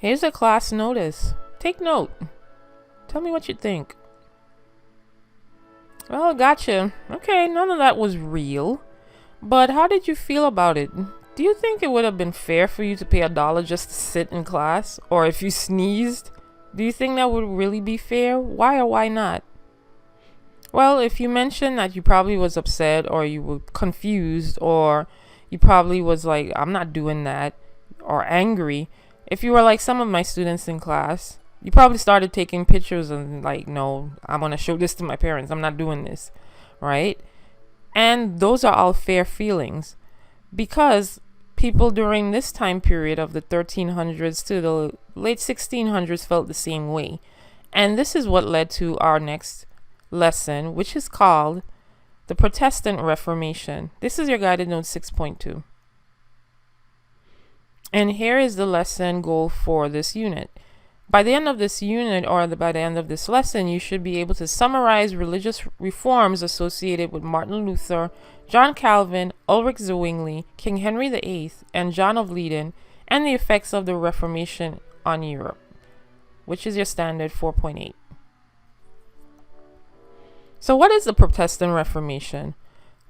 Here's a class notice. Take note. Tell me what you think. Oh, gotcha. Okay, none of that was real. But how did you feel about it? Do you think it would have been fair for you to pay $1 just to sit in class? Or if you sneezed, do you think that would really be fair? Why or why not? Well, if you mentioned that you probably was upset or you were confused or you probably was like, I'm not doing that, or angry, if you were like some of my students in class, you probably started taking pictures and like, no, I'm going to show this to my parents. I'm not doing this, right? And those are all fair feelings because people during this time period of the 1300s to the late 1600s felt the same way. And this is what led to our next lesson, which is called the Protestant Reformation. This is your guided note 6.2. And here is the lesson goal for this unit. By the end of this unit, or by the end of this lesson, you should be able to summarize religious reforms associated with Martin Luther, John Calvin, Ulrich Zwingli, King Henry VIII, and John of Leyden, and the effects of the Reformation on Europe, which is your standard 4.8. So what is the Protestant Reformation?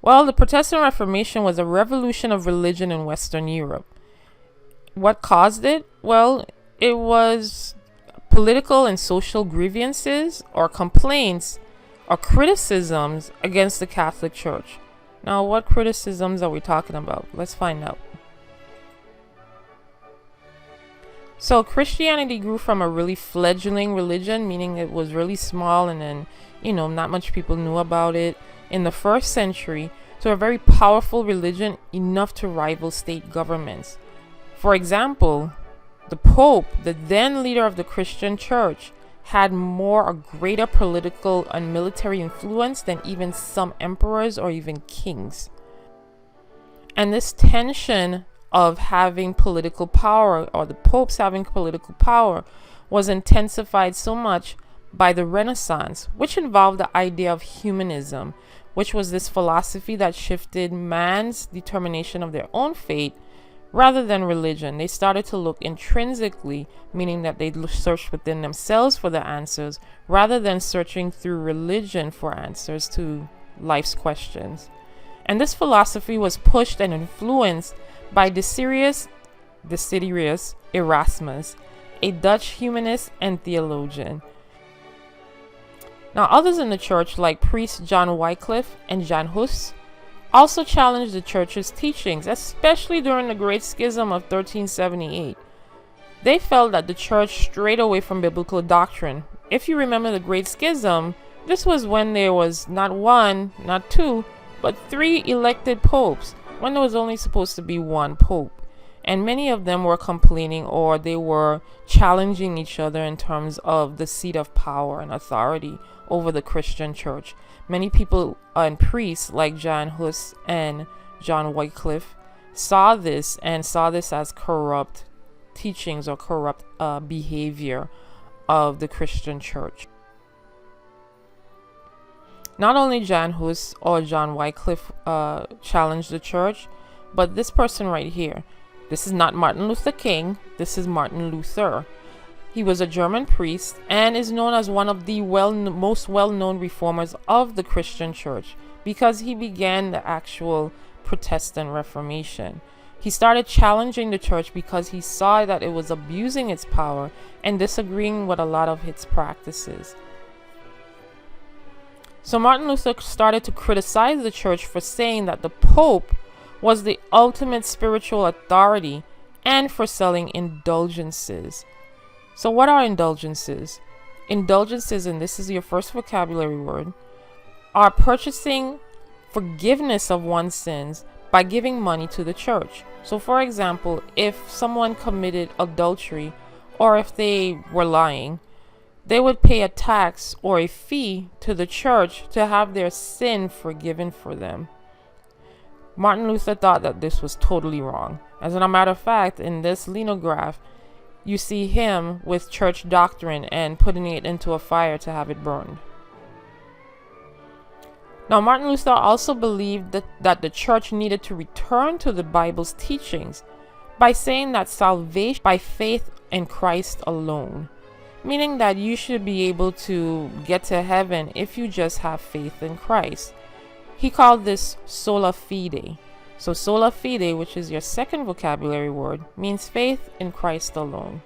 Well, the Protestant Reformation was a revolution of religion in Western Europe. What caused it? Well, it was political and social grievances or complaints or criticisms against the Catholic Church. Now, what criticisms are we talking about? Let's find out. So Christianity grew from a really fledgling religion, meaning it was really small and then, not much people knew about it in the first century, to a very powerful religion enough to rival state governments. For example, the Pope, the then leader of the Christian Church, had more or greater political and military influence than even some emperors or even kings. And this tension of having political power, or the popes having political power, was intensified so much by the Renaissance, which involved the idea of humanism, which was this philosophy that shifted man's determination of their own fate rather than religion. They started to look intrinsically, meaning that they searched within themselves for the answers rather than searching through religion for answers to life's questions. And this philosophy was pushed and influenced by Desiderius Erasmus, a Dutch humanist and theologian. Now, others in the church, like priest John Wycliffe and Jan Hus, also challenged the church's teachings, especially during the Great Schism of 1378. They felt that the church strayed away from biblical doctrine. If you remember the Great Schism, this was when there was not one, not two, but 3 elected popes, when there was only supposed to be one pope. And many of them were complaining, or they were challenging each other in terms of the seat of power and authority over the Christian church. Many people and priests like Jan Hus and John Wycliffe saw this as corrupt teachings or corrupt behavior of the Christian church. Not only Jan Hus or John Wycliffe challenged the church, but this person right here. This is not Martin Luther King. This is Martin Luther. He was a German priest and is known as one of the most well-known reformers of the Christian church because he began the actual Protestant Reformation. He started challenging the church because he saw that it was abusing its power and disagreeing with a lot of its practices. So Martin Luther started to criticize the church for saying that the Pope was the ultimate spiritual authority and for selling indulgences. So what are indulgences? Indulgences, and this is your first vocabulary word, are purchasing forgiveness of one's sins by giving money to the church. So for example, if someone committed adultery or if they were lying, they would pay a tax or a fee to the church to have their sin forgiven for them. Martin Luther thought that this was totally wrong. As a matter of fact, in this linograph, you see him with church doctrine and putting it into a fire to have it burned. Now, Martin Luther also believed that the church needed to return to the Bible's teachings by saying that salvation by faith in Christ alone, meaning that you should be able to get to heaven if you just have faith in Christ. He called this sola fide. So sola fide, which is your second vocabulary word, means faith in Christ alone.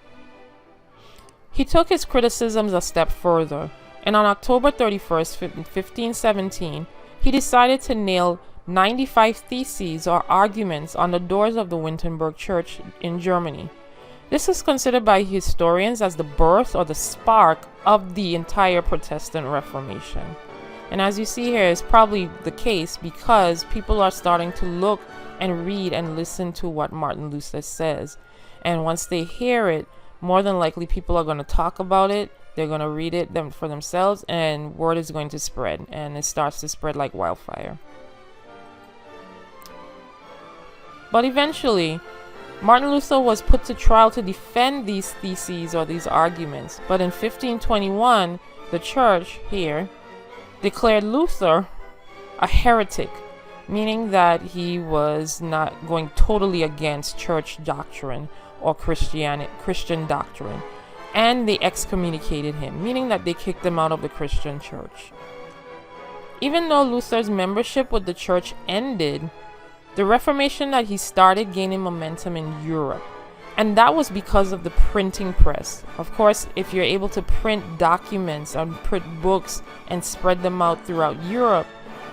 He took his criticisms a step further, and on October 31st, 1517, he decided to nail 95 theses or arguments on the doors of the Wittenberg Church in Germany. This is considered by historians as the birth or the spark of the entire Protestant Reformation. And as you see here, it's probably the case because people are starting to look and read and listen to what Martin Luther says. And once they hear it, more than likely people are going to talk about it. They're going to read it for themselves, and word is going to spread. And it starts to spread like wildfire. But eventually, Martin Luther was put to trial to defend these theses or these arguments. But in 1521, the church here declared Luther a heretic, meaning that he was not going totally against church doctrine or Christian doctrine. And they excommunicated him, meaning that they kicked him out of the Christian church. Even though Luther's membership with the church ended, the Reformation that he started gaining momentum in Europe. And that was because of the printing press. Of course, if you're able to print documents and print books and spread them out throughout Europe,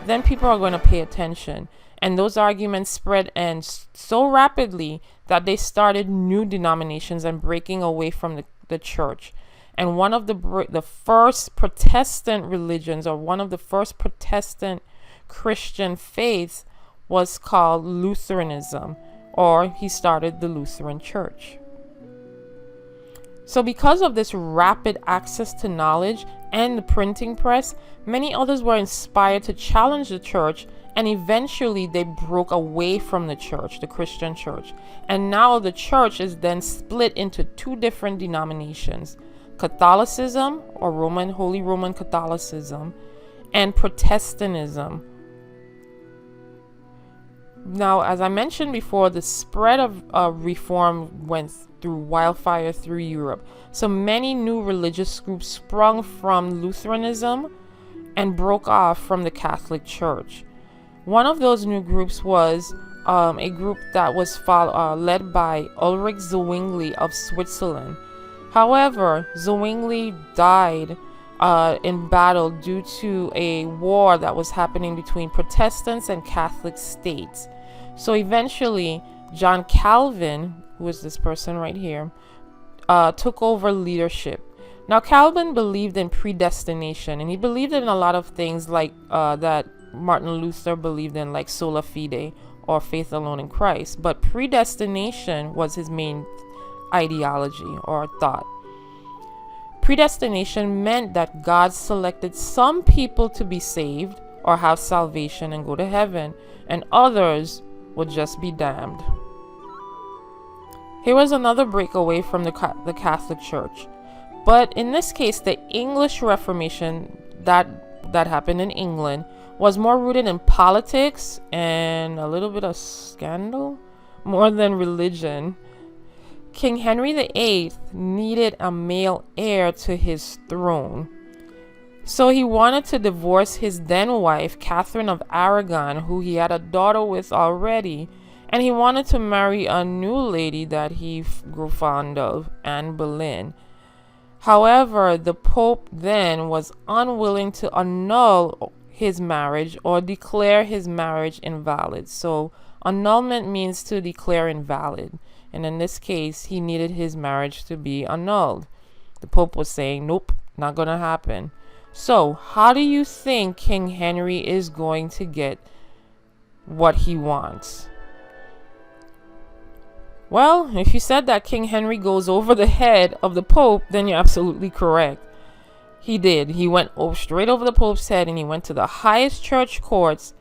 then people are going to pay attention. And those arguments spread and so rapidly that they started new denominations and breaking away from the church. And one of the first Protestant religions, or one of the first Protestant Christian faiths, was called Lutheranism, or he started the Lutheran Church. So because of this rapid access to knowledge and the printing press, many others were inspired to challenge the church, and eventually they broke away from the church, the Christian church. And now the church is then split into two different denominations: Catholicism, or Holy Roman Catholicism, and Protestantism. Now, as I mentioned before, the spread of reform went through wildfire through Europe. So many new religious groups sprung from Lutheranism and broke off from the Catholic Church. One of those new groups was a group that was led by Ulrich Zwingli of Switzerland. However, Zwingli died in battle due to a war that was happening between Protestants and Catholic states. So eventually, John Calvin, who is this person right here, took over leadership. Now, Calvin believed in predestination, and he believed in a lot of things like that Martin Luther believed in, like sola fide, or faith alone in Christ. But predestination was his main ideology or thought. Predestination meant that God selected some people to be saved or have salvation and go to heaven, and others would just be damned. Here was another breakaway from the Catholic Church. But in this case, the English Reformation that happened in England was more rooted in politics and a little bit of scandal more than religion. King Henry VIII needed a male heir to his throne. So he wanted to divorce his then wife, Catherine of Aragon, who he had a daughter with already, and he wanted to marry a new lady that he grew fond of, Anne Boleyn. However, the Pope then was unwilling to annul his marriage or declare his marriage invalid. So annulment means to declare invalid. And in this case, he needed his marriage to be annulled. The Pope was saying, nope, not going to happen. So how do you think King Henry is going to get what he wants? Well, if you said that King Henry goes over the head of the Pope, then you're absolutely correct. He did. He went straight over the Pope's head, and he went to the highest church courts,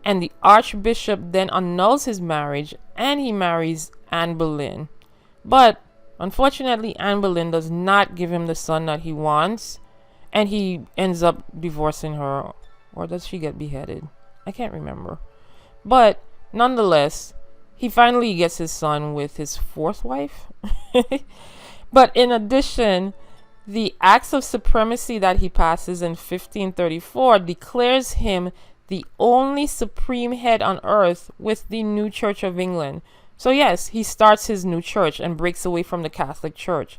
and the Archbishop then annuls his marriage, and he marries Anne Boleyn. But unfortunately, Anne Boleyn does not give him the son that he wants, and he ends up divorcing her. Or does she get beheaded? I can't remember. But nonetheless, he finally gets his son with his fourth wife. But in addition, the Acts of Supremacy that he passes in 1534 declares him the only supreme head on earth with the new Church of England. So yes, he starts his new church and breaks away from the Catholic Church.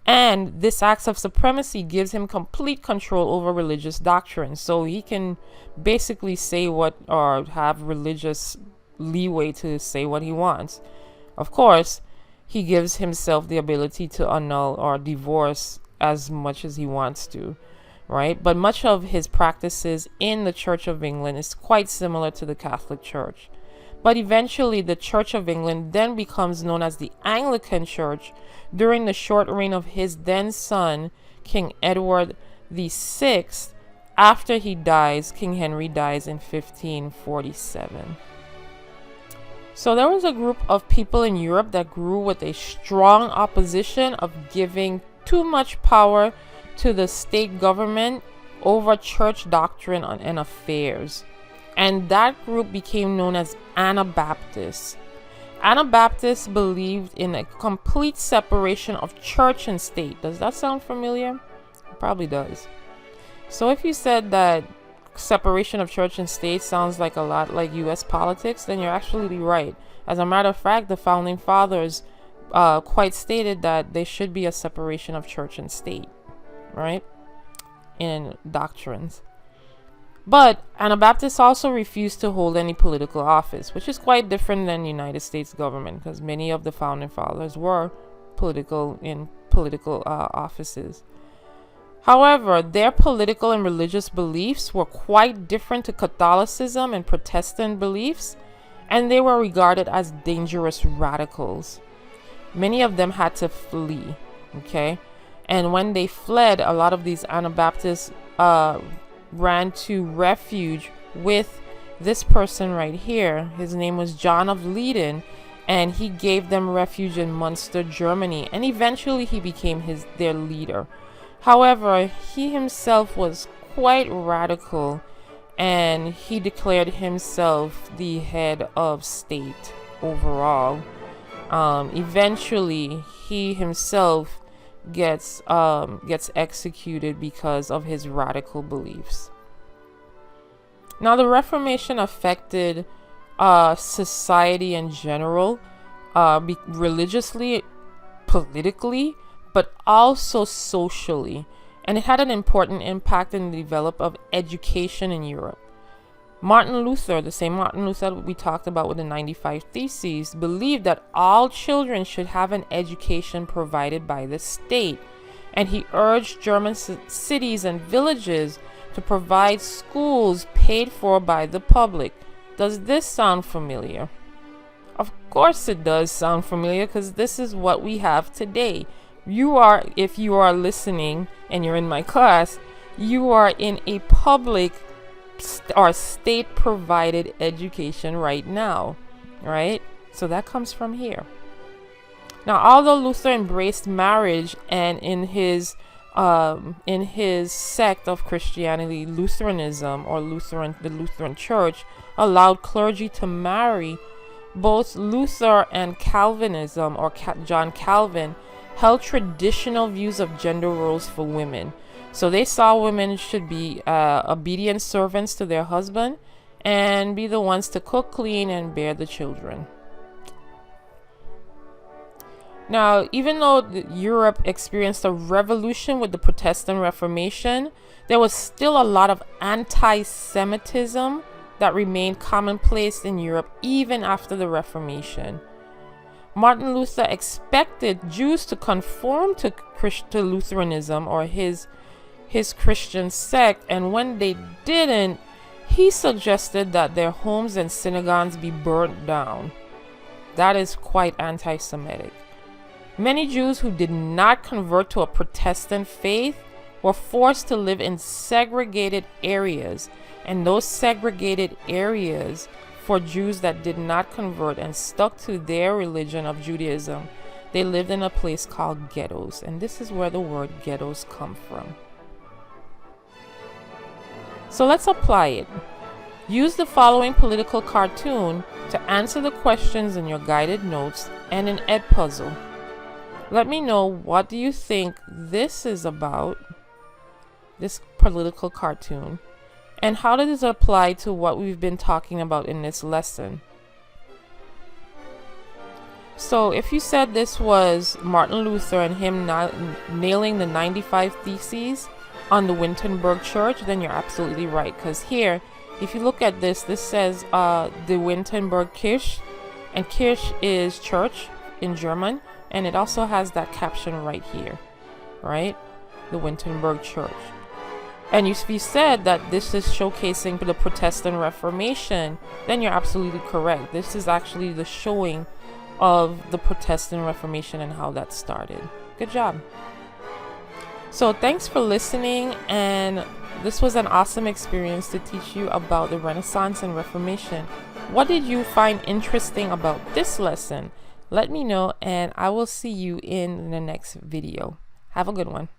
And this Acts of Supremacy gives him complete control over religious doctrine. So he can basically say what, or have religious leeway to say what he wants. Of course, he gives himself the ability to annul or divorce as much as he wants to, right? But much of his practices in the Church of England is quite similar to the Catholic Church. But eventually, the Church of England then becomes known as the Anglican Church during the short reign of his then son, King Edward VI. After he dies, King Henry dies in 1547. So there was a group of people in Europe that grew with a strong opposition of giving too much power to the state government over church doctrine and affairs. And that group became known as Anabaptists. Anabaptists believed in a complete separation of church and state. Does that sound familiar? It probably does. So if you said that separation of church and state sounds like a lot like U.S. politics, then you're actually right. As a matter of fact, the founding fathers quite stated that there should be a separation of church and state, right, in doctrines. But Anabaptists also refused to hold any political office, which is quite different than the United States government, because many of the founding fathers were political offices. However, their political and religious beliefs were quite different to Catholicism and Protestant beliefs, and they were regarded as dangerous radicals. Many of them had to flee, okay? And when they fled, a lot of these Anabaptists ran to refuge with this person right here. His name was John of Leyden, and he gave them refuge in Munster, Germany, and eventually he became their leader. However, he himself was quite radical, and he declared himself the head of state overall. Eventually, he himself gets executed because of his radical beliefs. Now, the Reformation affected society in general, religiously, politically, but also socially, and it had an important impact in the development of education in Europe. Martin Luther, the same Martin Luther that we talked about with the 95 Theses, believed that all children should have an education provided by the state, and he urged German cities and villages to provide schools paid for by the public. Does this sound familiar? Of course it does sound familiar, because this is what we have today. If you are listening and you're in my class, you are in a public or state provided education right now, right? So that comes from here. Now, although Luther embraced marriage, and in his sect of Christianity, Lutheranism, or the Lutheran Church allowed clergy to marry, both Luther and Calvinism, or John Calvin, held traditional views of gender roles for women. So they saw women should be obedient servants to their husband and be the ones to cook, clean, and bear the children. Now, even though Europe experienced a revolution with the Protestant Reformation, there was still a lot of anti-Semitism that remained commonplace in Europe even after the Reformation. Martin Luther expected Jews to conform to Lutheranism, or his Christian sect, and when they didn't, he suggested that their homes and synagogues be burnt down. That is quite anti-Semitic. Many Jews who did not convert to a Protestant faith were forced to live in segregated areas, and those segregated areas for Jews that did not convert and stuck to their religion of Judaism, they lived in a place called ghettos, and this is where the word ghettos come from. So let's apply it. Use the following political cartoon to answer the questions in your guided notes and in Edpuzzle. Let me know, what do you think this is about, this political cartoon, and how does it apply to what we've been talking about in this lesson? So if you said this was Martin Luther and him nailing the 95 Theses on the Wittenberg Church, then you're absolutely right. Because here, if you look at this, this says the Wittenberg Kirche, and Kirche is church in German, and it also has that caption right here, right? The Wittenberg Church. And if you said that this is showcasing the Protestant Reformation, then you're absolutely correct. This is actually the showing of the Protestant Reformation and how that started. Good job. So thanks for listening, and this was an awesome experience to teach you about the Renaissance and Reformation. What did you find interesting about this lesson? Let me know, and I will see you in the next video. Have a good one.